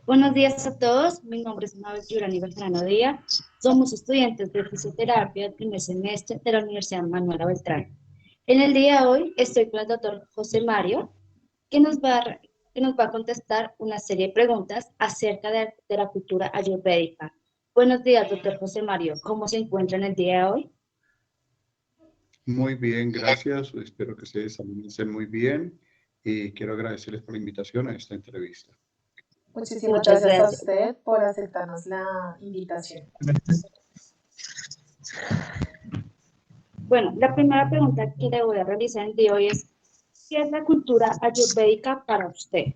Buenos días a todos, mi nombre es Mabel Yurani Beltrano Díaz, somos estudiantes de fisioterapia del primer semestre de la Universidad Manuela Beltrán. En el día de hoy estoy con el doctor José Mario, que nos va a contestar una serie de preguntas acerca de la cultura ayurvédica. Buenos días, doctor José Mario, ¿cómo se encuentra en el día de hoy? Muy bien, gracias. Espero que ustedes también estén muy bien y quiero agradecerles por la invitación a esta entrevista. Muchísimas Muchas gracias a gracias. usted por aceptarnos la invitación. Bueno, la primera pregunta que le voy a realizar el día de hoy es, ¿qué es la cultura ayurvédica para usted?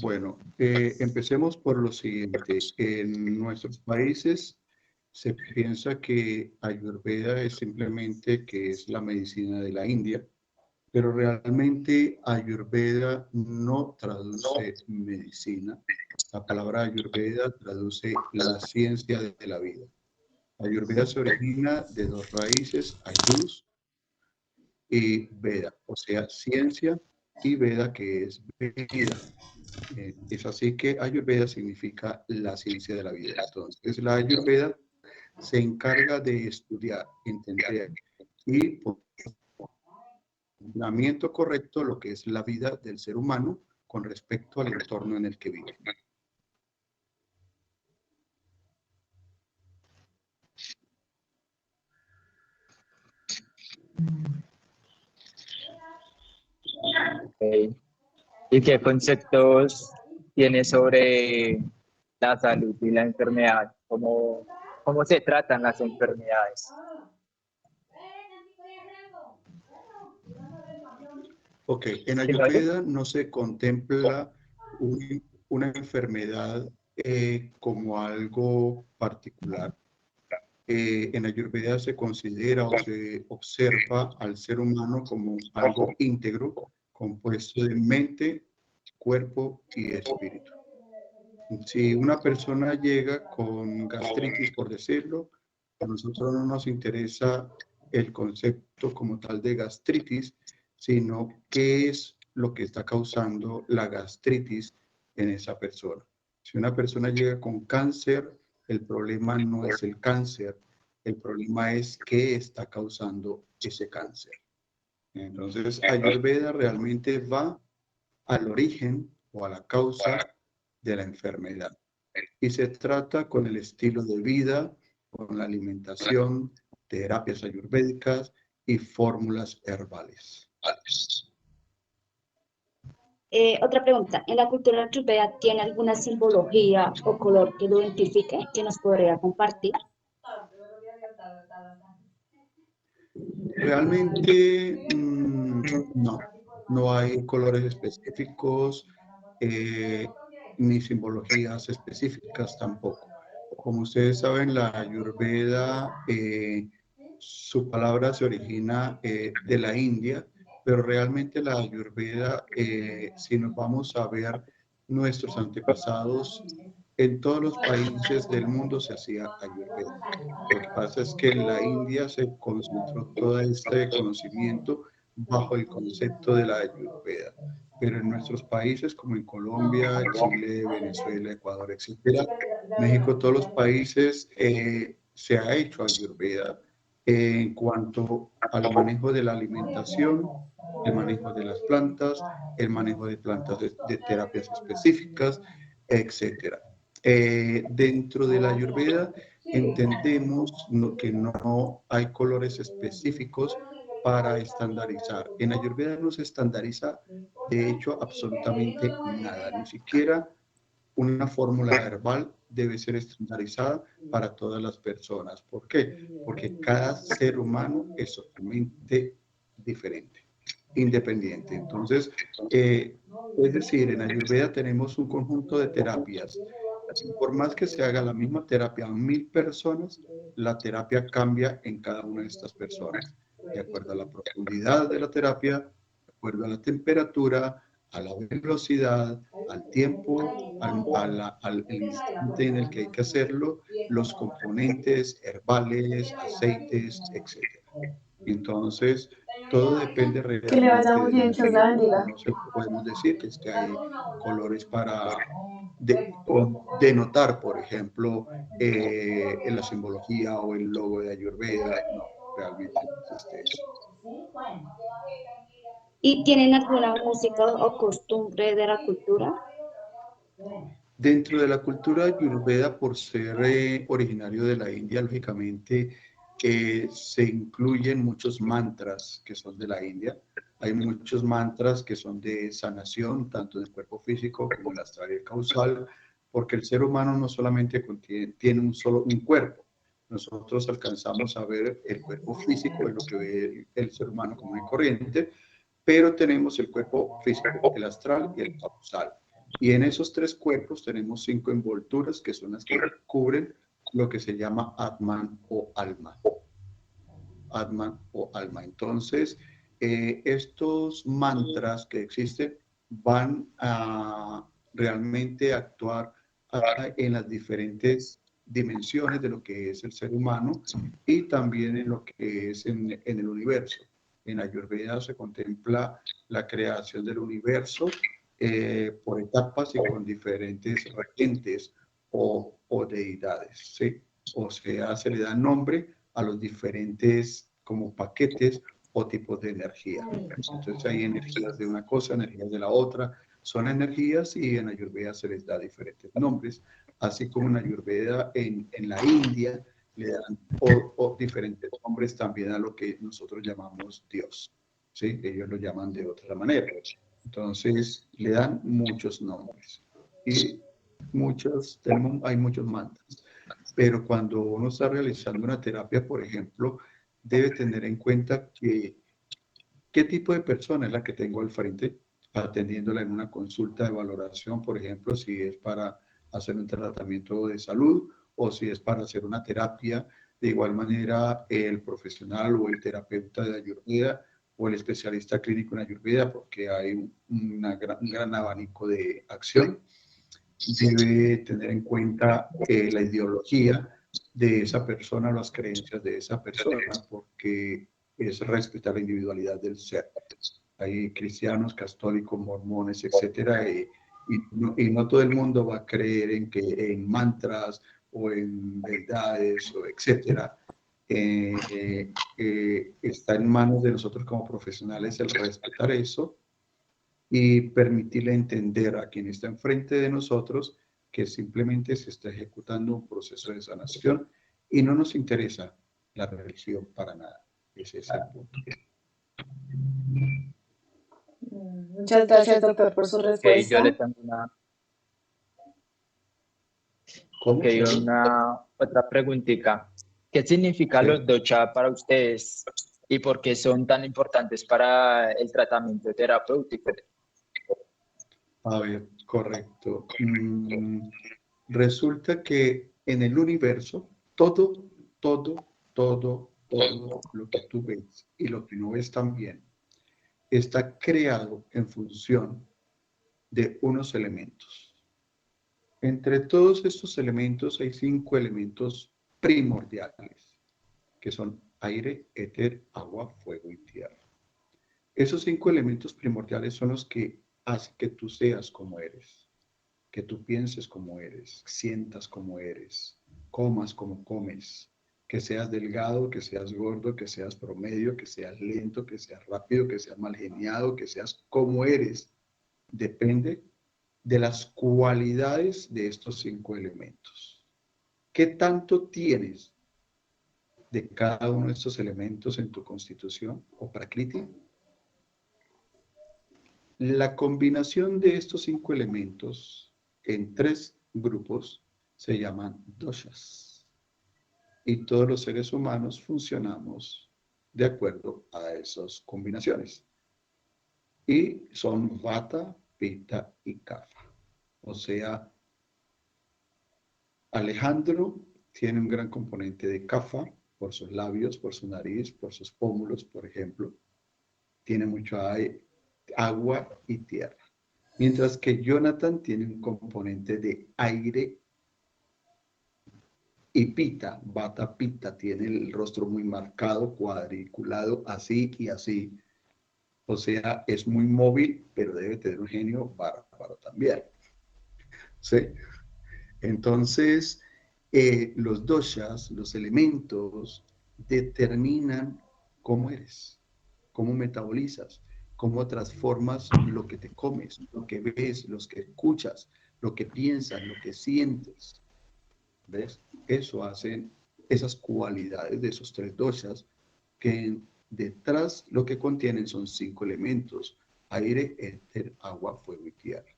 Bueno, empecemos por lo siguiente. En nuestros países se piensa que Ayurveda es simplemente que es la medicina de la India, pero realmente Ayurveda no traduce medicina. La palabra Ayurveda traduce la ciencia de la vida. Ayurveda se origina de dos raíces, Ayus y Veda, o sea, ciencia y Veda, que es vida. Es así que Ayurveda significa la ciencia de la vida. Entonces, la Ayurveda se encarga de estudiar, entender y por funcionamiento correcto lo que es la vida del ser humano con respecto al entorno en el que vive. Ok. ¿Y qué conceptos tiene sobre la salud y la enfermedad? ¿Cómo se tratan las enfermedades? Ok, en ¿Sí me oye? Ayurveda no se contempla una enfermedad como algo particular. En Ayurveda se considera o se observa al ser humano como algo íntegro, compuesto de mente, cuerpo y espíritu. Si una persona llega con gastritis, por decirlo, a nosotros no nos interesa el concepto como tal de gastritis, sino qué es lo que está causando la gastritis en esa persona. Si una persona llega con cáncer, el problema no es el cáncer, el problema es qué está causando ese cáncer. Entonces, Ayurveda realmente va al origen o a la causa de la enfermedad. Y se trata con el estilo de vida, con la alimentación, terapias ayurvédicas y fórmulas herbales. Otra pregunta, ¿en la cultura ayurveda tiene alguna simbología o color que lo identifique que nos podría compartir? Realmente no hay colores específicos ni simbologías específicas tampoco. Como ustedes saben, la Ayurveda, su palabra se origina de la India, pero realmente la Ayurveda, si nos vamos a ver nuestros antepasados, en todos los países del mundo se hacía Ayurveda. Lo que pasa es que en la India se concentró todo este conocimiento bajo el concepto de la Ayurveda. Pero en nuestros países como en Colombia, Chile, Venezuela, Ecuador, etcétera, México, todos los países se ha hecho Ayurveda en cuanto al manejo de la alimentación, el manejo de las plantas, el manejo de plantas de terapias específicas, etcétera. Dentro de la Ayurveda entendemos que no hay colores específicos para estandarizar. En Ayurveda no se estandariza, de hecho, absolutamente nada, ni siquiera una fórmula herbal debe ser estandarizada para todas las personas. ¿Por qué? Porque cada ser humano es totalmente diferente, independiente. Entonces, es decir, en Ayurveda tenemos un conjunto de terapias. Por más que se haga la misma terapia a 1000 personas, la terapia cambia en cada una de estas personas, de acuerdo a la profundidad de la terapia, de acuerdo a la temperatura, a la velocidad, al tiempo, al instante en el que hay que hacerlo, los componentes herbales, aceites, etc. Entonces, Todo depende Que le vaya realmente muy de la bien, que os la energía. bendiga. No se podemos decir que es que hay colores para o denotar, por ejemplo, en la simbología o el logo de Ayurveda. No, realmente no existe eso. ¿Y tienen alguna música o costumbre de la cultura? Dentro de la cultura ayurveda, por ser originario de la India, lógicamente se incluyen muchos mantras que son de la India. Hay muchos mantras que son de sanación, tanto del cuerpo físico como el astral y el causal, porque el ser humano no solamente tiene un cuerpo. Nosotros alcanzamos a ver el cuerpo físico, es lo que ve el ser humano común y corriente, pero tenemos el cuerpo físico, el astral y el causal. Y en esos tres cuerpos tenemos 5 envolturas que son las que cubren lo que se llama Atman o alma. Atman o alma. Entonces, estos mantras que existen van a realmente actuar en las diferentes dimensiones de lo que es el ser humano y también en lo que es en el universo. En Ayurveda se contempla la creación del universo por etapas y con diferentes regentes o deidades, ¿sí? O sea, se le da nombre a los diferentes como paquetes o tipos de energía. Entonces hay energías de una cosa, energías de la otra, son energías y en Ayurveda se les da diferentes nombres, así como en Ayurveda en la India le dan o diferentes nombres también a lo que nosotros llamamos Dios, ¿sí? Ellos lo llaman de otra manera. Entonces le dan muchos nombres y hay muchos mantras. Pero cuando uno está realizando una terapia, por ejemplo, debe tener en cuenta que qué tipo de persona es la que tengo al frente, atendiéndola en una consulta de valoración, por ejemplo, si es para hacer un tratamiento de salud o si es para hacer una terapia. De igual manera, el profesional o el terapeuta de Ayurveda o el especialista clínico en Ayurveda, porque hay un gran abanico de acción, debe tener en cuenta la ideología de esa persona, las creencias de esa persona, porque es respetar la individualidad del ser. Hay cristianos, católicos, mormones, etcétera, y no todo el mundo va a creer en mantras o en deidades, o etcétera. Está en manos de nosotros como profesionales el respetar eso y permitirle entender a quien está enfrente de nosotros que simplemente se está ejecutando un proceso de sanación y no nos interesa la religión para nada. Ese es el punto. Muchas gracias, doctor, por su Ok, yo le respuesta. tengo una, ¿Cómo? ok, una otra preguntita. ¿Qué significa Sí. los docha para ustedes y por qué son tan importantes para el tratamiento terapéutico? A ver, correcto. Resulta que en el universo, todo lo que tú ves y lo que no ves también está creado en función de unos elementos. Entre todos estos elementos hay 5 elementos primordiales, que son aire, éter, agua, fuego y tierra. Esos 5 elementos primordiales son los que hacen que tú seas como eres, que tú pienses como eres, sientas como eres, comas como comes, que seas delgado, que seas gordo, que seas promedio, que seas lento, que seas rápido, que seas mal geniado, que seas como eres. Depende de las cualidades de estos 5 elementos. ¿Qué tanto tienes de cada uno de estos elementos en tu constitución o prakriti? La combinación de estos 5 elementos en 3 grupos se llaman doshas. Y todos los seres humanos funcionamos de acuerdo a esas combinaciones. Y son vata, pitta y kapha. O sea, Alejandro tiene un gran componente de kapha por sus labios, por su nariz, por sus pómulos, por ejemplo. Tiene mucho agua y tierra. Mientras que Jonathan tiene un componente de aire Y Pita, Bata Pita, tiene el rostro muy marcado, cuadriculado, así y así. O sea, es muy móvil, pero debe tener un genio bárbaro también. ¿Sí? Entonces, los doshas, los elementos, determinan cómo eres, cómo metabolizas, cómo transformas lo que te comes, lo que ves, lo que escuchas, lo que piensas, lo que sientes. ¿Ves? Eso hacen esas cualidades de esos tres doshas que detrás lo que contienen son 5 elementos: aire, éter, agua, fuego y tierra.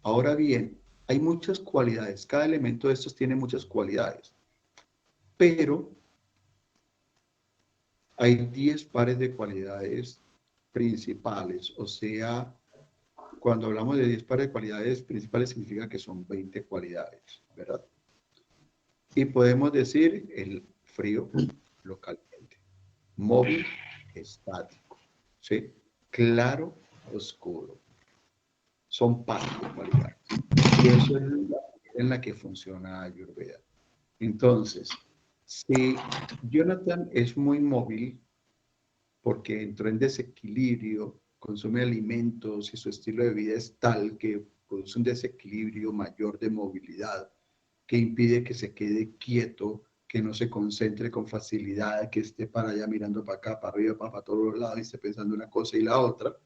Ahora bien, hay muchas cualidades. Cada elemento de estos tiene muchas cualidades, pero hay 10 pares de cualidades principales. O sea, cuando hablamos de 10 pares de cualidades principales significa que son 20 cualidades, ¿verdad? Y podemos decir el frío, lo caliente, móvil, estático, ¿sí? Claro, oscuro. Son pares de cualidades. Y eso es la manera en la que funciona Ayurveda. Entonces, si Jonathan es muy móvil porque entró en desequilibrio, consume alimentos y su estilo de vida es tal que produce un desequilibrio mayor de movilidad que impide que se quede quieto, que no se concentre con facilidad, que esté para allá mirando para acá, para arriba, para todos los lados y esté pensando una cosa y la otra,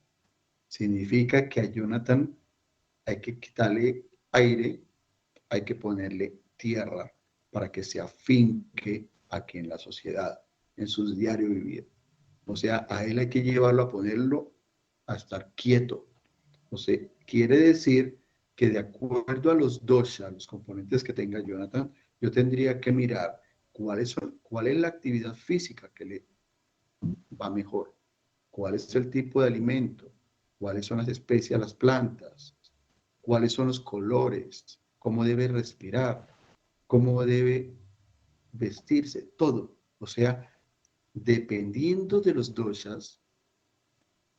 significa que a Jonathan hay que quitarle aire, hay que ponerle tierra para que se afinque aquí en la sociedad, en su diario vivir. O sea, a él hay que llevarlo a ponerlo a estar quieto. O sea, quiere decir que de acuerdo a los doshas, los componentes que tenga Jonathan, yo tendría que mirar cuál es la actividad física que le va mejor, cuál es el tipo de alimento, cuáles son las especies, las plantas, cuáles son los colores, cómo debe respirar, cómo debe vestirse, todo. O sea, dependiendo de los doshas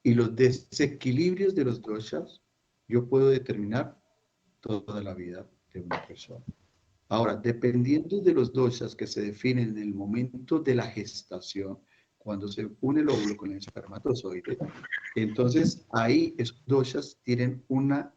y los desequilibrios de los doshas, yo puedo determinar toda la vida de una persona. Ahora, dependiendo de los doshas que se definen en el momento de la gestación, cuando se une el óvulo con el espermatozoide, entonces ahí esos doshas tienen una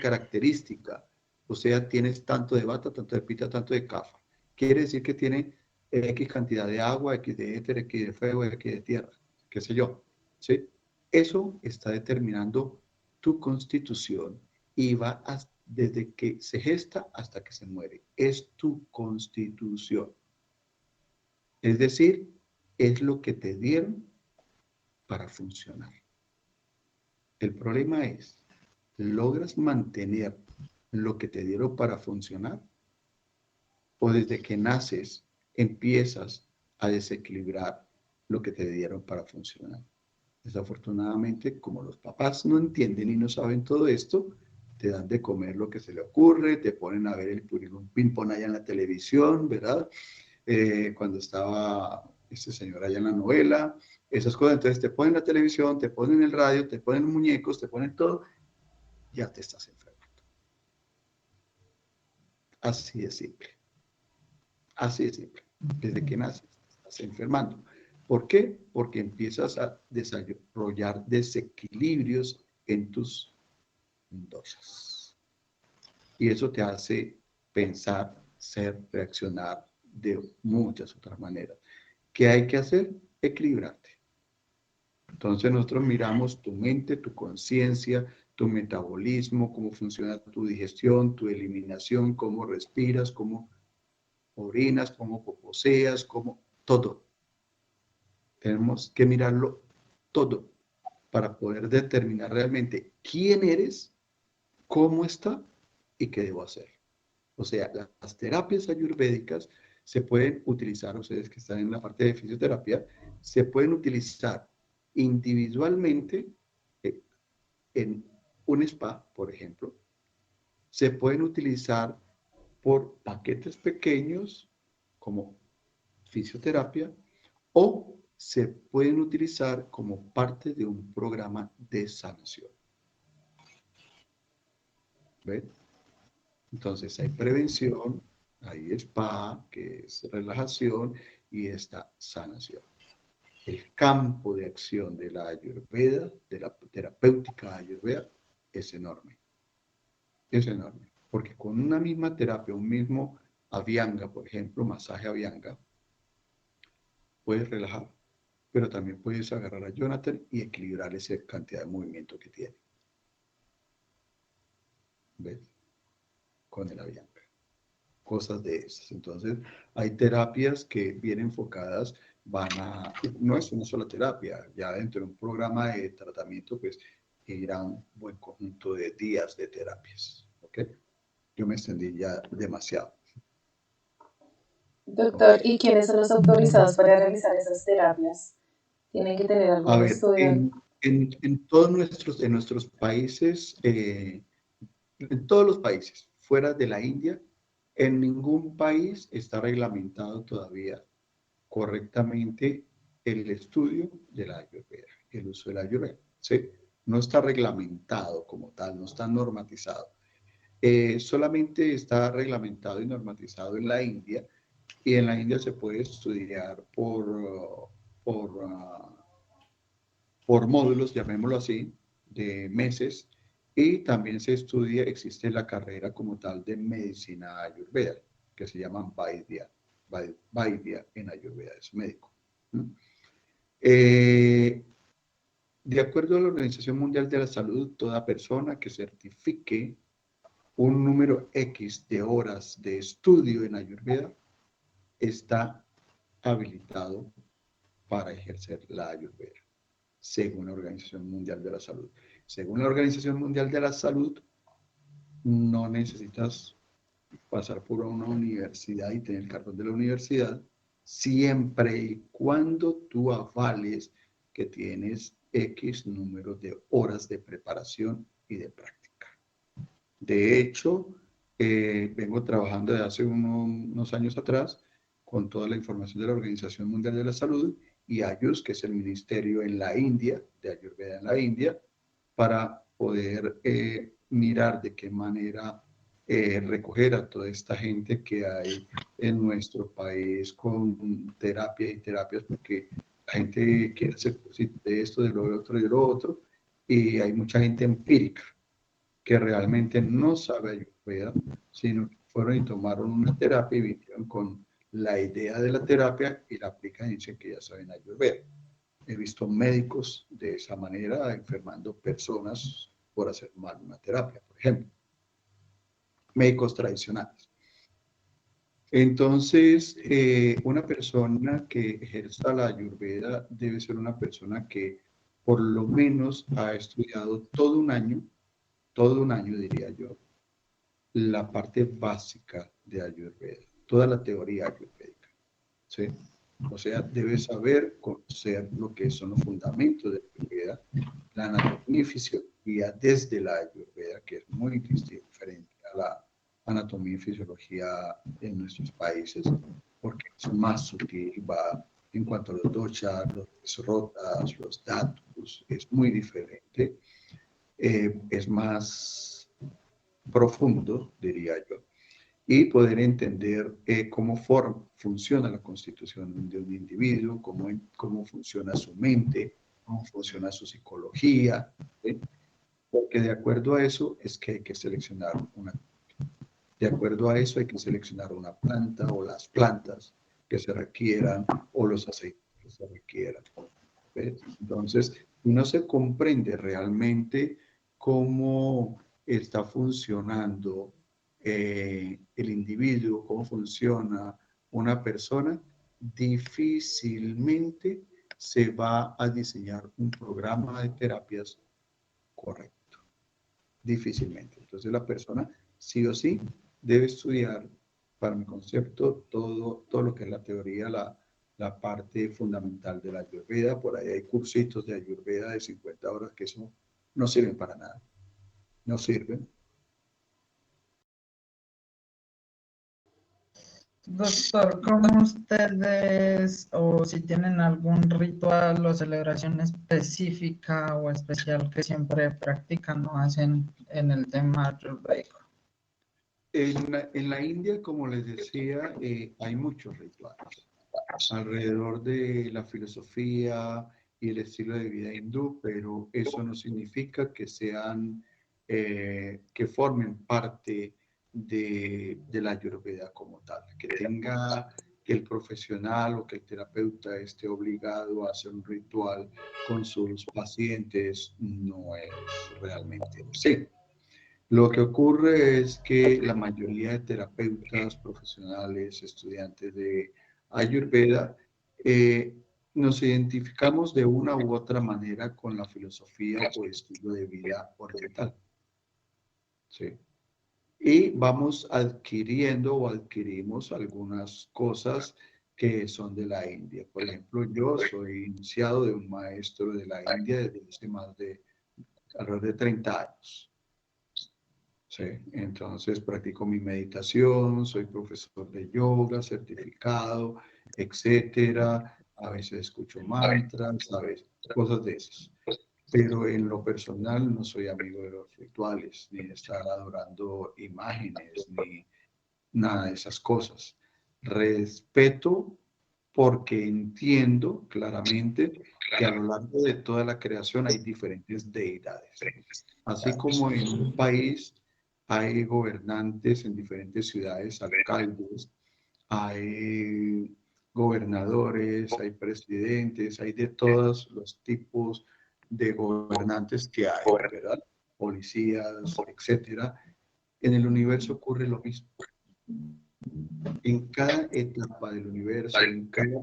característica, o sea, tienes tanto de bata, tanto de pita, tanto de kapha. Quiere decir que tiene X cantidad de agua, X de éter, X de fuego, X de tierra, qué sé yo, ¿sí? Eso está determinando tu constitución y va desde que se gesta hasta que se muere. Es tu constitución. Es decir, es lo que te dieron para funcionar. El problema es, ¿logras mantener lo que te dieron para funcionar? ¿O desde que naces empiezas a desequilibrar lo que te dieron para funcionar? Desafortunadamente, como los papás no entienden y no saben todo esto, te dan de comer lo que se le ocurre, te ponen a ver el ping-pong allá en la televisión, ¿verdad? Cuando estaba este señor allá en la novela, esas cosas. Entonces te ponen la televisión, te ponen el radio, te ponen muñecos, te ponen todo, ya te estás enfermando. Así de simple. Así de simple. Desde que naces, te estás enfermando. ¿Por qué? Porque empiezas a desarrollar desequilibrios en tus doshas. Y eso te hace pensar, ser, reaccionar de muchas otras maneras. ¿Qué hay que hacer? Equilibrarte. Entonces nosotros miramos tu mente, tu conciencia, tu metabolismo, cómo funciona tu digestión, tu eliminación, cómo respiras, cómo orinas, cómo poposeas, cómo todo. Tenemos que mirarlo todo para poder determinar realmente quién eres, cómo está y qué debo hacer. O sea, las terapias ayurvédicas se pueden utilizar, ustedes que están en la parte de fisioterapia, se pueden utilizar individualmente en un spa, por ejemplo. Se pueden utilizar por paquetes pequeños como fisioterapia o se pueden utilizar como parte de un programa de sanación. ¿Ven? Entonces hay prevención, Hay spa, que es relajación, y está sanación. El campo de acción de la Ayurveda, de la terapéutica Ayurveda, es enorme. Es enorme. Porque con una misma terapia, un mismo Abhyanga, por ejemplo, masaje Abhyanga, puedes relajar, pero también puedes agarrar a Jonathan y equilibrar esa cantidad de movimiento que tiene. ¿Ves? Con el Abhyanga. Cosas de esas. Entonces, hay terapias que bien enfocadas no es una sola terapia, ya dentro de un programa de tratamiento, pues irá un buen conjunto de días de terapias. ¿Ok? Yo me extendí ya demasiado. Doctor, ¿y quiénes son los autorizados para realizar esas terapias? ¿Tienen que tener algún A ver, estudio? en todos nuestros países, en todos los países, fuera de la India, en ningún país está reglamentado todavía correctamente el estudio de la Ayurveda, el uso de la Ayurveda. ¿Sí? No está reglamentado como tal, no está normatizado. Solamente está reglamentado y normatizado en la India, y en la India se puede estudiar por módulos, llamémoslo así, de meses, y también se estudia, existe la carrera como tal de medicina ayurveda, que se llama Vaidya en ayurveda, es médico. De acuerdo a la Organización Mundial de la Salud, toda persona que certifique un número X de horas de estudio en ayurveda está habilitado para ejercer la ayurveda, según la Organización Mundial de la Salud. Según la Organización Mundial de la Salud, no necesitas pasar por una universidad y tener el cartón de la universidad, siempre y cuando tú avales que tienes X número de horas de preparación y de práctica. De hecho, vengo trabajando desde hace unos años atrás con toda la información de la Organización Mundial de la Salud y AYUS, que es el ministerio en la India, de Ayurveda en la India, para poder mirar de qué manera recoger a toda esta gente que hay en nuestro país con terapia y terapias, porque la gente quiere hacer de esto, de lo otro y de lo otro, y hay mucha gente empírica que realmente no sabe ayurveda, sino que fueron y tomaron una terapia y vinieron con la idea de la terapia y la aplican y dicen que ya saben ayurveda. He visto médicos de esa manera enfermando personas por hacer mal una terapia, por ejemplo. Médicos tradicionales. Entonces, una persona que ejerza la ayurveda debe ser una persona que por lo menos ha estudiado todo un año diría yo, la parte básica de ayurveda, toda la teoría ayurvédica. ¿Sí? O sea, debe saber, conocer lo que son los fundamentos de la ayurveda, la anatomía y fisiología desde la ayurveda, que es muy diferente a la anatomía y fisiología en nuestros países, porque es más sutil, va en cuanto a los doshas, los rotas, los dhatus, es muy diferente, es más profundo, diría yo, y poder entender cómo funciona la constitución de un individuo, cómo funciona su mente, cómo funciona su psicología, ¿sí? Porque de acuerdo a eso es que hay que seleccionar de acuerdo a eso hay que seleccionar una planta o las plantas que se requieran o los aceites que se requieran. ¿Ves? Entonces, no se comprende realmente cómo está funcionando el individuo, cómo funciona una persona, difícilmente se va a diseñar un programa de terapias correcto. Difícilmente. Entonces la persona sí o sí debe estudiar, para mi concepto, todo lo que es la teoría, la parte fundamental de la Ayurveda. Por ahí hay cursitos de Ayurveda de 50 horas que eso no sirven para nada. No sirven. Doctor, ¿cómo ustedes o si tienen algún ritual o celebración específica o especial que siempre practican o hacen en el tema ayurvédico? En la India, como les decía, hay muchos rituales alrededor de la filosofía y el estilo de vida hindú, pero eso no significa que sean, que formen parte de la Ayurveda como tal, que el profesional o que el terapeuta esté obligado a hacer un ritual con sus pacientes, no es realmente así. Lo que ocurre es que la mayoría de terapeutas profesionales, estudiantes de Ayurveda, eh, nos identificamos de una u otra manera con la filosofía o estilo de vida oriental. ¿Sí? Y vamos adquiriendo o adquirimos algunas cosas que son de la India. Por ejemplo, yo soy iniciado de un maestro de la India desde hace alrededor de 30 años. Sí, entonces practico mi meditación, soy profesor de yoga, certificado, etcétera. A veces escucho mantras, a veces cosas de esas. Pero en lo personal no soy amigo de los rituales, ni de estar adorando imágenes, ni nada de esas cosas. Respeto porque entiendo claramente que a lo largo de toda la creación hay diferentes deidades. Así como en un país hay gobernantes en diferentes ciudades, alcaldes, hay gobernadores, hay presidentes, hay de todos los tipos de gobernantes que hay, ¿verdad? Policías, etcétera. En el universo ocurre lo mismo. En cada etapa del universo, en cada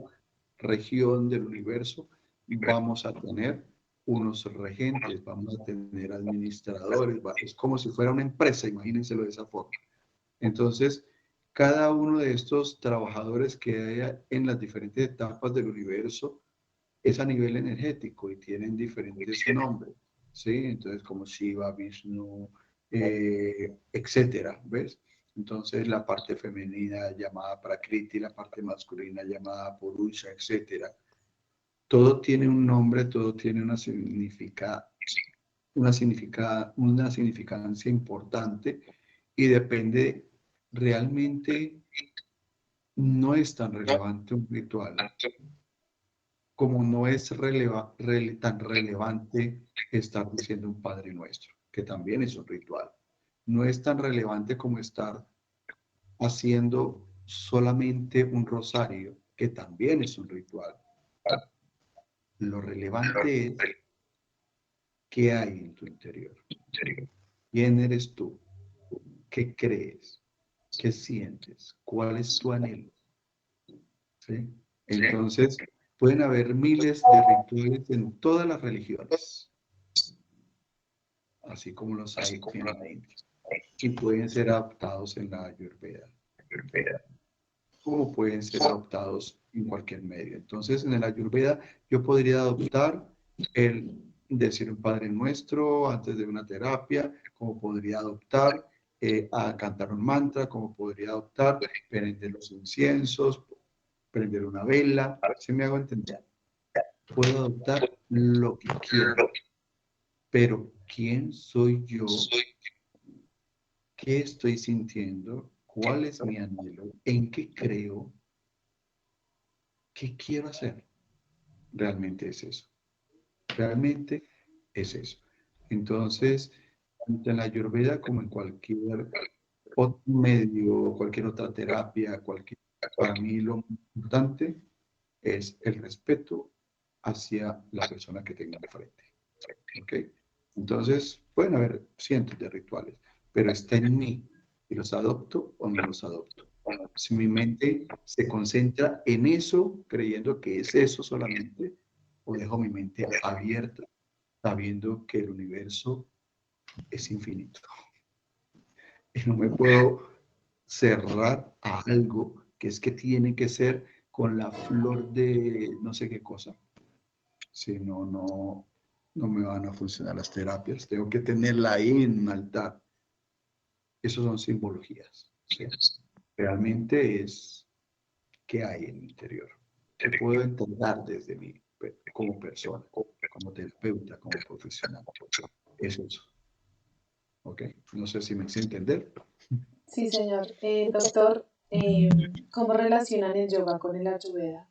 región del universo, vamos a tener unos regentes, vamos a tener administradores, es como si fuera una empresa, imagínenselo de esa forma. Entonces, cada uno de estos trabajadores que hay en las diferentes etapas del universo es a nivel energético y tienen diferentes nombres, ¿sí? Entonces, como Shiva, Vishnu, etcétera, ¿ves? Entonces, la parte femenina llamada Prakriti, la parte masculina llamada Purusha, etcétera. Todo tiene un nombre, todo tiene una significancia importante y depende, realmente no es tan relevante un ritual como no es tan relevante estar diciendo un Padre Nuestro, que también es un ritual. No es tan relevante como estar haciendo solamente un rosario, que también es un ritual. Lo relevante es qué hay en tu interior. ¿Quién eres tú? ¿Qué crees? ¿Qué sientes? ¿Cuál es tu anhelo? ¿Sí? Entonces, pueden haber miles de rituales en todas las religiones, así como los hay en la India, y pueden ser adaptados en la Ayurveda, como pueden ser adoptados en cualquier medio. Entonces, en el Ayurveda, yo podría adoptar el decir un Padre Nuestro antes de una terapia, como podría adoptar a cantar un mantra, como podría adoptar prender los inciensos, prender una vela, ¿se me hago entender? Puedo adoptar lo que quiero, pero ¿quién soy yo? ¿Qué estoy sintiendo? ¿Cuál es mi anhelo? ¿En qué creo? ¿Qué quiero hacer? Realmente es eso. Realmente es eso. Entonces, tanto en la Ayurveda como en cualquier otro medio, cualquier otra terapia, para mí lo importante es el respeto hacia la persona que tenga enfrente. ¿Ok? Entonces, pueden haber cientos de rituales, pero está en mí y los adopto o no los adopto. Si mi mente se concentra en eso, creyendo que es eso solamente, o dejo mi mente abierta, sabiendo que el universo es infinito. Y no me puedo cerrar a algo que es que tiene que ser con la flor de no sé qué cosa. Si no, no me van a funcionar las terapias. Tengo que tenerla ahí en un altar. Esos son simbologías. ¿Sí? Realmente es qué hay en mi interior. ¿Qué puedo entregar desde mí como persona, como terapeuta, como profesional? Es eso. ¿Ok? No sé si me hice entender. Sí, señor. Doctor, ¿cómo relacionan el yoga con el Ayurveda?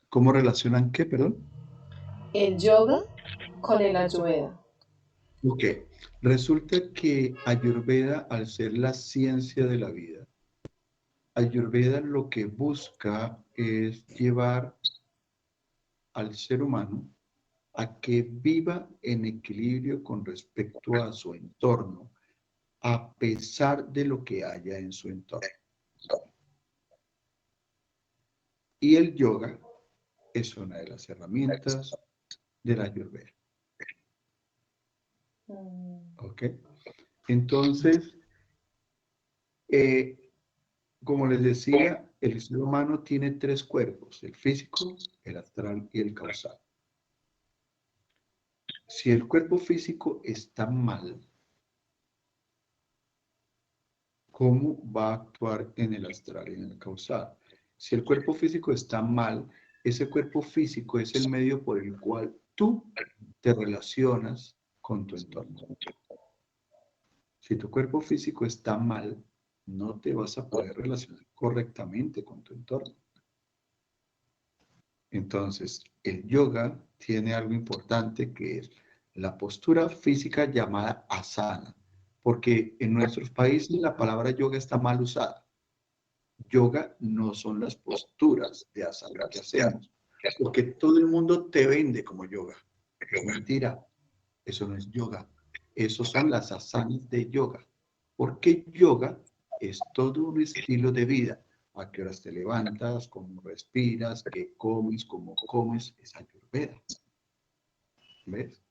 ¿Cómo relacionan qué, perdón? El yoga con el Ayurveda. Ok, resulta que Ayurveda, al ser la ciencia de la vida, Ayurveda lo que busca es llevar al ser humano a que viva en equilibrio con respecto a su entorno, a pesar de lo que haya en su entorno. Y el yoga es una de las herramientas de la Ayurveda. ¿Ok? Entonces, como les decía, el ser humano tiene tres cuerpos, el físico, el astral y el causal. Si el cuerpo físico está mal, ¿cómo va a actuar en el astral y en el causal? Si el cuerpo físico está mal, ese cuerpo físico es el medio por el cual tú te relacionas con tu entorno. Si tu cuerpo físico está mal, no te vas a poder relacionar correctamente con tu entorno. Entonces, el yoga tiene algo importante que es la postura física llamada asana, porque en nuestros países la palabra yoga está mal usada. Yoga no son las posturas de asana que hacemos, porque todo el mundo te vende como yoga. Es mentira, eso no es yoga. Esos son las asanas de yoga. Porque yoga es todo un estilo de vida. A qué horas te levantas, cómo respiras, qué comes, cómo comes, es Ayurveda. ¿Ves?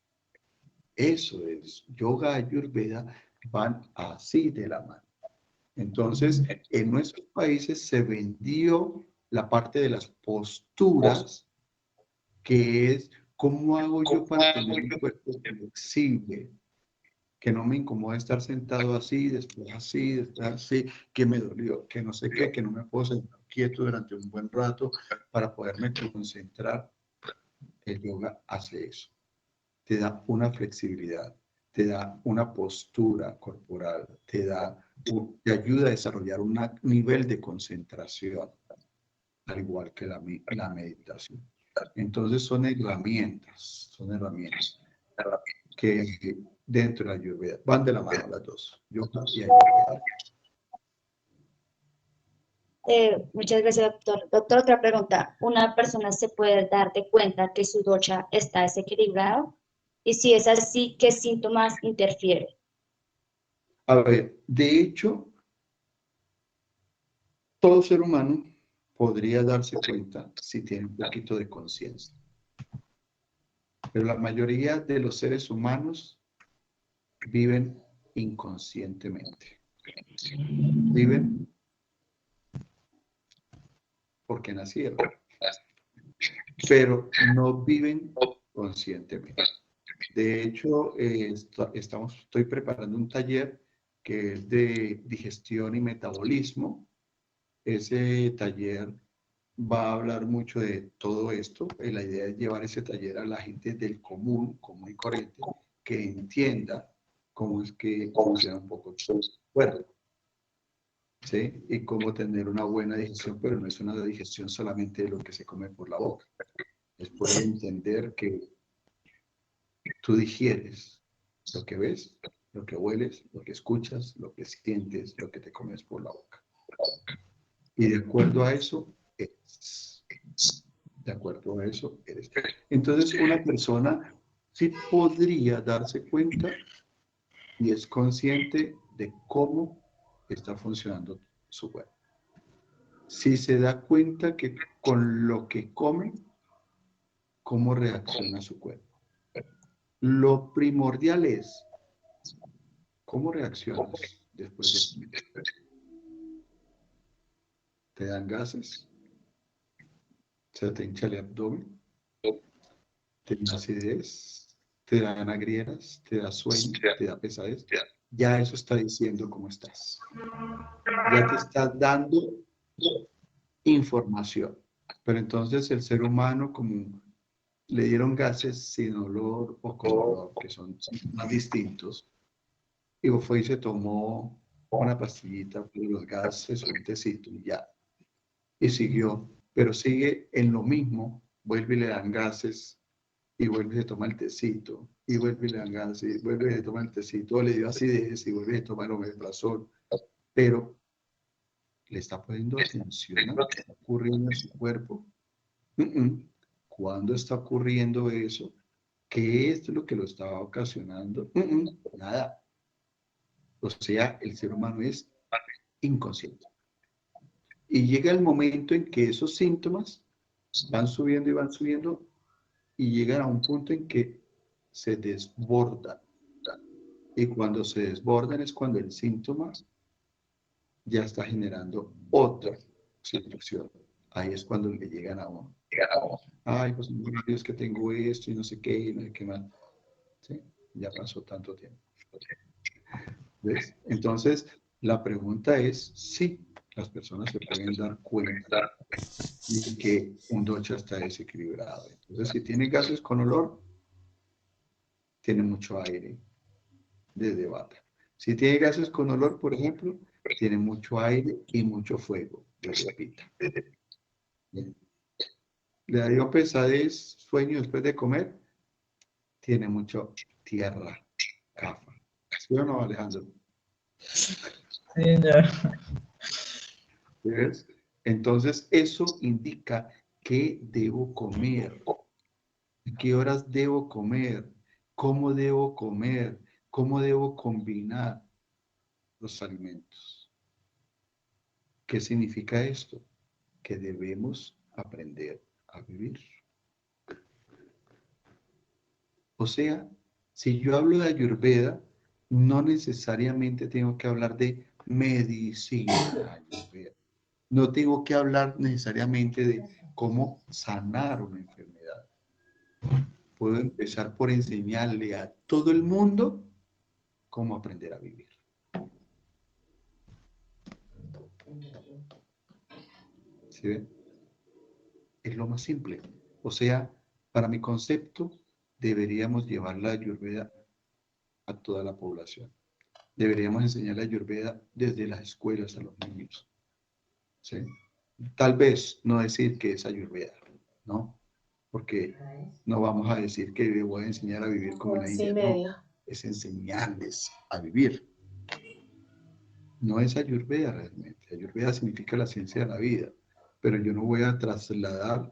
Eso es. Yoga, Ayurveda van así de la mano. Entonces, en nuestros países se vendió la parte de las posturas, que es cómo hago yo para tener un cuerpo flexible, que no me incomoda estar sentado así, después así, que me dolió, que no sé qué, que no me puedo sentar quieto durante un buen rato para poderme concentrar. El yoga hace eso. Te da una flexibilidad, te da una postura corporal, te ayuda a desarrollar un nivel de concentración, al igual que la meditación. Entonces son herramientas que dentro de la Ayurveda van de la mano las dos, yoga y Ayurveda. Muchas gracias, doctor. Doctor, otra pregunta. ¿Una persona se puede dar de cuenta que su dosha está desequilibrado? Y si es así, ¿qué síntomas interfiere? A ver, de hecho, todo ser humano podría darse cuenta si tiene un poquito de conciencia. Pero la mayoría de los seres humanos viven inconscientemente. Viven porque nacieron, pero no viven conscientemente. De hecho, estoy preparando un taller que es de digestión y metabolismo. Ese taller va a hablar mucho de todo esto. La idea es llevar ese taller a la gente del común y corriente, que entienda cómo es que funciona un poco su cuerpo, ¿sí? Y cómo tener una buena digestión, pero no es una digestión solamente de lo que se come por la boca. Es poder entender que tú digieres lo que ves, lo que hueles, lo que escuchas, lo que sientes, lo que te comes por la boca. Y de acuerdo a eso, eres. De acuerdo a eso, eres. Entonces, una persona sí podría darse cuenta y es consciente de cómo está funcionando su cuerpo. Si se da cuenta que con lo que come, cómo reacciona su cuerpo. Lo primordial es cómo reaccionas después de comer. ¿Te dan gases? ¿Se te hincha el abdomen? ¿Te da acidez? ¿Te dan agrieras? ¿Te da sueño? ¿Te da pesadez? Ya eso está diciendo cómo estás. Ya te está dando información. Pero entonces el ser humano, como le dieron gases sin olor o con olor, que son más distintos, y fue y se tomó una pastillita por los gases, un tecito y ya. Y siguió, pero sigue en lo mismo, vuelve y le dan gases, y vuelve y se toma el tecito, y vuelve y le dan gases, y vuelve y se toma el tecito, o le dio acidez, y vuelve y se toma el omeprazol, pero le está poniendo atención a lo que está ocurriendo en su cuerpo. ¿Cuándo está ocurriendo eso? ¿Qué es lo que lo estaba ocasionando? Nada. O sea, el ser humano es inconsciente. Y llega el momento en que esos síntomas van subiendo y llegan a un punto en que se desbordan. Y cuando se desbordan es cuando el síntoma ya está generando otra situación. Ahí es cuando le llegan a uno. Ay, pues Dios, que tengo esto y no sé qué, y no sé qué más. ¿Sí? Ya pasó tanto tiempo. ¿Ves? Entonces, la pregunta es si las personas se pueden dar cuenta de que un docha está desequilibrado. Entonces, si tiene gases con olor, tiene mucho aire desde bata. Si tiene gases con olor, por ejemplo, tiene mucho aire y mucho fuego desde pita. Le dio pesadez, sueño después de comer, tiene mucho tierra, cafa. ¿Sí o no, Alejandro? Sí, ya. ¿Ves? Entonces, eso indica qué debo comer, a qué horas debo comer, cómo debo combinar los alimentos. ¿Qué significa esto? Que debemos aprender a vivir. O sea, si yo hablo de Ayurveda, no necesariamente tengo que hablar de medicina Ayurveda. No tengo que hablar necesariamente de cómo sanar una enfermedad. Puedo empezar por enseñarle a todo el mundo cómo aprender a vivir. ¿Sí ven? Es lo más simple. O sea, para mi concepto, deberíamos llevar la Ayurveda a toda la población. Deberíamos enseñar la Ayurveda desde las escuelas a los niños. ¿Sí? Tal vez no decir que es Ayurveda, ¿no? Porque no vamos a decir que le voy a enseñar a vivir como en la India, no. Es enseñarles a vivir. No es Ayurveda realmente. Ayurveda significa la ciencia de la vida. Pero yo no voy a trasladar,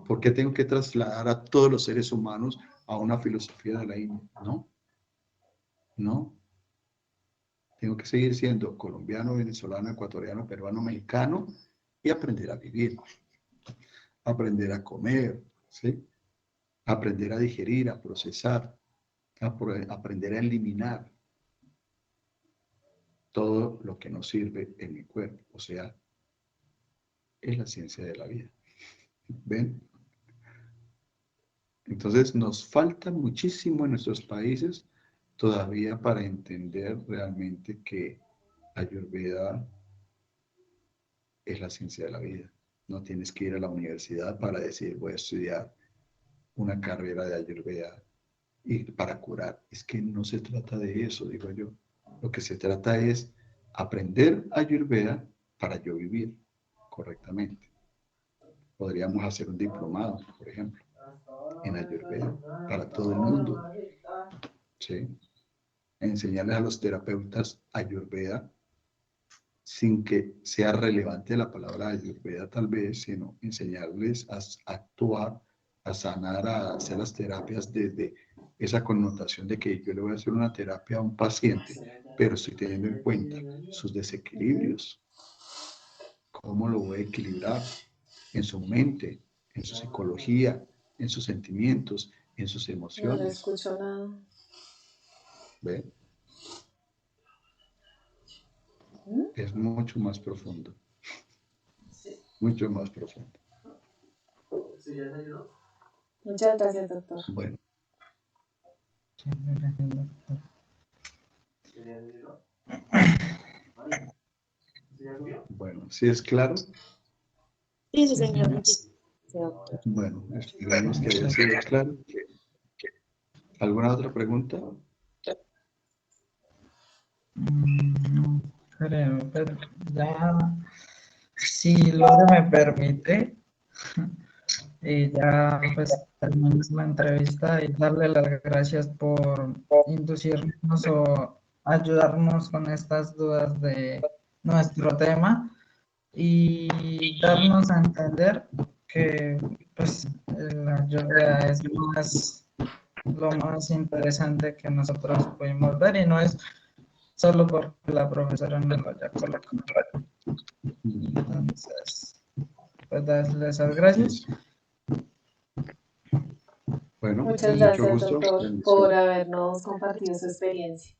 ¿por qué tengo que trasladar a todos los seres humanos a una filosofía de la India? No. No. Tengo que seguir siendo colombiano, venezolano, ecuatoriano, peruano, mexicano y aprender a vivir. Aprender a comer, ¿sí? Aprender a digerir, a procesar, aprender a eliminar todo lo que no sirve en mi cuerpo. O sea, es la ciencia de la vida. ¿Ven? Entonces nos falta muchísimo en nuestros países todavía para entender realmente que Ayurveda es la ciencia de la vida. No tienes que ir a la universidad para decir voy a estudiar una carrera de Ayurveda y para curar. Es que no se trata de eso, digo yo. Lo que se trata es aprender Ayurveda para yo vivir correctamente. Podríamos hacer un diplomado, por ejemplo, en Ayurveda para todo el mundo. ¿Sí? Enseñarles a los terapeutas Ayurveda sin que sea relevante la palabra Ayurveda tal vez, sino enseñarles a actuar, a sanar, a hacer las terapias desde esa connotación de que yo le voy a hacer una terapia a un paciente, pero estoy teniendo en cuenta sus desequilibrios, cómo lo voy a equilibrar en su mente, en su psicología, en sus sentimientos, en sus No le emociones. escucho nada. ¿Ve? Es mucho más profundo. Mucho más profundo. Muchas gracias, doctor. Bueno. Bueno, ¿sí es claro? Sí, sí, señor. Bueno, esperamos que haya sido claro. ¿Alguna otra pregunta? No creo, pero ya, si Lore me permite, y ya pues terminar la entrevista y darle las gracias por inducirnos o ayudarnos con estas dudas de nuestro tema y darnos a entender que pues la yoga es lo más interesante que nosotros pudimos ver y no es solo porque la profesora nos lo haya colocado. Entonces, pues darles las gracias. Bueno, Muchas con mucho gracias, gusto. doctor, por Bendiciones. habernos compartido su experiencia.